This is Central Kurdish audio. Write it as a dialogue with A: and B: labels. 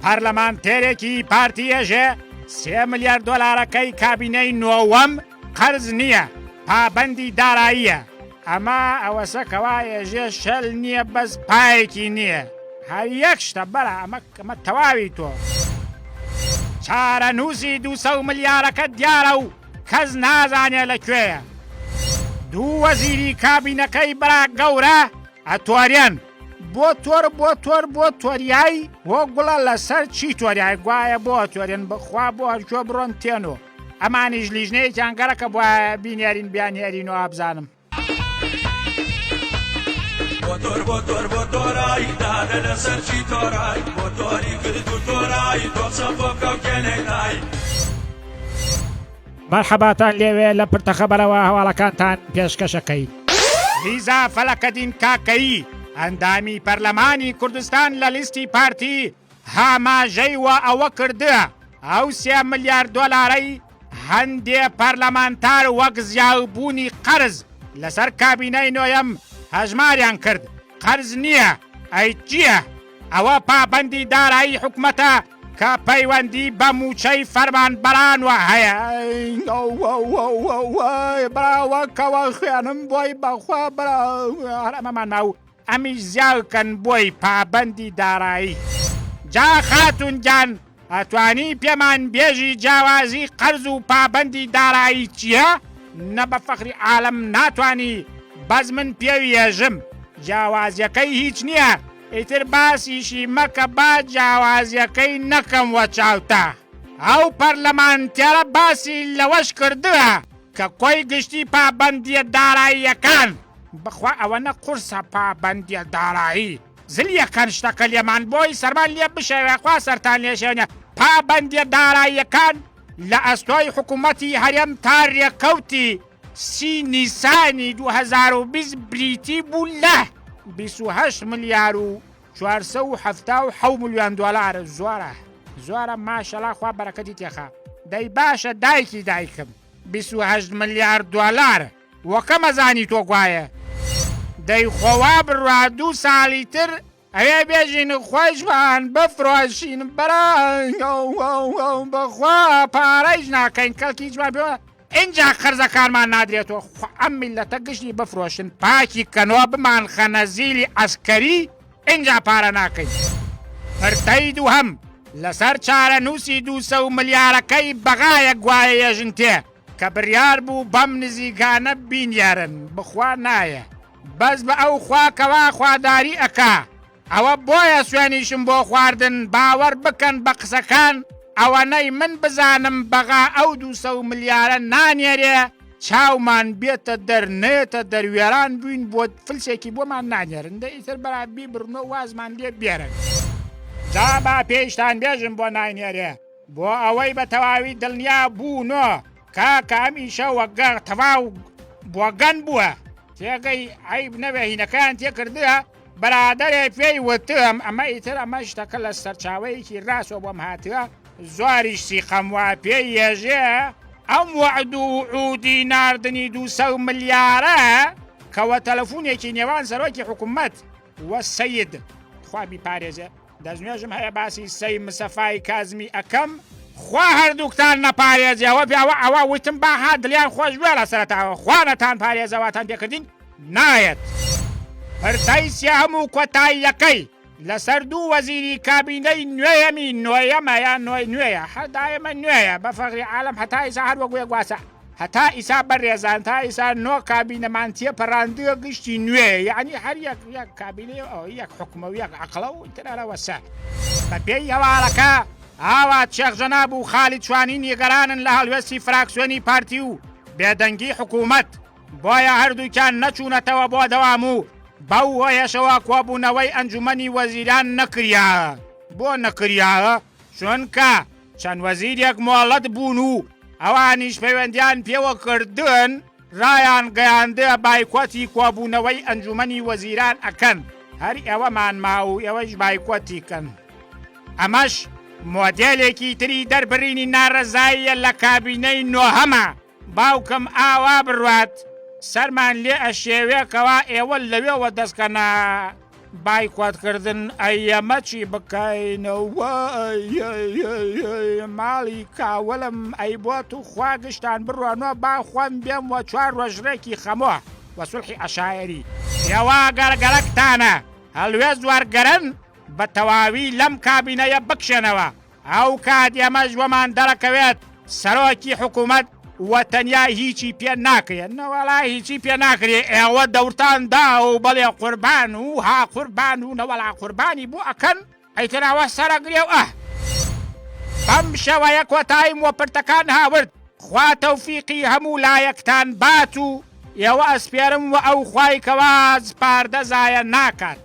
A: پەرلەمانتێرێکی پارتیەژێ 3 ملیار دۆلارەکەی کابینەی نۆوەم قەرز نییە، پابەندی داراییە. ئەمە ئەوەسەکەوا ێژێ شەل نییە، بەس پایەکی نییە. هەر یەک شتە بەرە ئەمە تەواوی تۆ. چارەنووسی 200 ملیارەکە دیارە و کەس نازانێ لەکوێیە. 2 وەزیری کابینەکەی برا گەورە ئەتۆریان بۆ تۆریایی بۆ گوڵە لەسەر چی تۆریای گوایە بۆ تۆریان بخوا بۆ هەرکوێ بڕۆن تێنۆ. ئەمانیش لیژنەیەکیان گەڕەکە بۆ بینیارین بیانهێرینەوە ئابزانم.
B: بۆ تۆرایی دادە لەسەر چی تۆرای بۆ تۆری کرد و تۆرایی تۆچە بۆ کەوکێنێنای.
A: مەرحەباتان لێوێ لە پرتەخەبەرەوە هەواڵەکانتان پێشکەشەکەی. لیزا فەلەکەدین کاکەیی ئەندامی پەرلەمانی کوردستان لە لیستی پارتی هاماژەیوە ئەوە کردووە ئەو 3 ملیار دۆلارەی هەندێ پەرلەمانتار وەک زیاوبوونی قەرز لەسەر کابینەی نۆیەم هەژماریان کرد. قەرز نییە، ئەی چییە؟ ئەوە پابەندی دارایی حکومەتە کە پەیوەندی بە موچەی فەرمانبەرانوە هەیە. براوەکەوە خوێنم بۆی بەخوا هەرەمەمان ماو ئەمیش زیاوکەن بۆی پابەندی دارایی. جا خاتون گیان ئەتوانی پێمان بێژی جیاوازی قەرز و پابەندی دارایی چییە؟ نە بە فەخری عالەم ناتوانی، بەس من پێوی ێژم جیاوازیەکەی هیچ نییە. ئیتر باسیشی مەکە با جیاوازیەکەی نەکەم وە چاوتە. ئەو پەرلەمانتێرە باسی لەوەش کردووە کە کۆی گشتی پابەندیە داراییەکان. بخوا ئەوە نە قورسە پابەندیە دارایی، زلیەکەن شتەکە لێمان بۆی سەرمان لێ بشەوێ خوا سەرتان لێشێنێ. پابەندیە داراییەکان لە ئەستۆی حکوومەتی هەرێم تا ڕێکەوتی 30 نیسانی 2020 بریتی بوو لە 28 ملیار و 477 ملیۆن دۆلار. زۆرە ماشەڵا خوا بەرەکەتی تێخا. دەی باشە دایکی دایکم 28 ملیار دۆلار وەکە مەزانی تۆ گوایە. دەی خۆوا بڕوا 2 ساڵی تر ئەوێ بێژین خۆشمان بفرۆشین بەرە بەخوا پارەیش ناکەین کەڵکی هیچمان پێوە اینجا خەرزەکانمان نادرێتەوە. ئەم میلەتە گشتی بفرۆشن پاکی کەنەوە بمان خەنە زیلی ئەسکەری اینجا پارە ناکەین. پرتەی دووهەم لەسەر چارەنووسی 200 ملیارەکەی بەغایە گوایە ێژن تێ کە بڕیار بوو بەم نزیکانە بینیارن. بخوا نایە، بەس بە ئەو خواکەوا خواداری ئەکا. ئەوە بۆیە سوێنیشم بۆ خواردن باوەڕ بکەن بە قسەکان. ئەوەنەی من بزانم بەغا ئەو 200 ملیارە نانێرێ چاومان بێتە دەرنێتە دەروێران بووین بۆ فلسێکی بۆمان نانێرن. دەئیتر بەرابی بڕنەوە وازمان لێ بێرن. جا با پێشتان بێژم بۆ نانێرێ بۆ ئەوەی بە تەواوی دڵنیا بوونۆ کاکە ئەمیشە وەگەر تەواو بۆ گەن بووە تێگەی عیب نەبێ هینەکەیان تێکردووە. بەرادەرێ پێی وتم ئەمە ئیتر ئەمە شتەکە لە سەرچاوەیەکی ڕاستەوە بۆم هاتووە زۆریش سیخەم وا پێی ێژێ ئەم وعد و عودی ناردنی 200 ملیارە کەوە تەلەفۆنێکی نێوان سەرۆکی حکوومەت وە سەید خوا بیپارێزێ. دەستنوێژم هەیە باسی سەی مسەفای کازمی ئەەکەم خوا هەردووکتان نەپارێزیەوە پیاوە ئەوە وتم باها دڵیان خۆش بێ لە سەرەتاوە خوانەتان پارێزەواتان پێکردین نایەت. پرتەی سێهەم و کۆتاییەکەی لەسەر 2 وەزیری کابینەی نوێیەمی نۆیەمە یان نوێیە هەردایەمە نوێیە بە فەخری عالەم هەتا ئیسا هەر وەگوێ گواسە هەتا ئیسا بەڕێزان تا ئیسا نۆ کابینەمان تێپەڕاندووە گشتی نوێ یعنی هەر یەک کابینێ یەک حکومە و یەک عەقڵە و ترەرەوەسە. بە پێی هەواڵەکە ئاوات شێخ جەناب و خاڵید چوانی نیگەرانن لە هەڵوێستی فراکسیۆنی پارتی و بێدەنگی حکوومەت بۆیە هەردووکیان نەچوونەتەوە بۆ دەوام و بەو هۆیەشەوە کۆبوونەوەی ئەنجومەنی وەزیران نەکریا. بۆ نەکریاوە چونکە چەند وەزیرێک مۆڵەت بوون و ئەوانیش پەیوەندیان پێوە کردن ڕایان گەیاندە بایکۆتی کۆبوونەوەی ئەنجومەنی وەزیران ئەکەن. هەر ئێوەمان ماو ئێوەش بایکۆتی کەن. ئەمەش مۆدێلێکی تری دەربڕینی ناڕەزاییە لە کابینەی نۆهەمە. باوکم ئاوا بڕوات سەرمان لێ ئەشێوێکەوە ئێوە لەوێەوە دەستکەنە بایکۆتکردن ئەیەمەچی بکەینەوە ماڵی کاوەلم ئەی بۆ و خوا گشتان بڕوانەوە با خۆم بێم وە 4 ڕۆژرێکی خەمۆ وە سولحی عەشایری ئێوە گەرگەرەکتانە هەڵوێز وەرگەرن بە تەواوی لەم کابینەیە بکشێنەوە ئەو کات ئێمەش وەمان دەڕەکەوێت سەرۆکی حکوومەت وە تەنیا هیچی پێ ناکرێت نەوەڵای هیچی پێ ناکرێت ئێوە دەورتان دا و بەڵێ قوربان و ها قوربان و نەوەڵا قوربانی بوو ئەکەن ئەیتراوە سەرەگرێ و بەم شەوەیە کۆتاییم وە پرتەکان هاورد خوا تەوفیقی هەموو لایەکتان بات و ئێوە ئەسپێرم و ئەو خوای کەوا پاردە زایە ناکات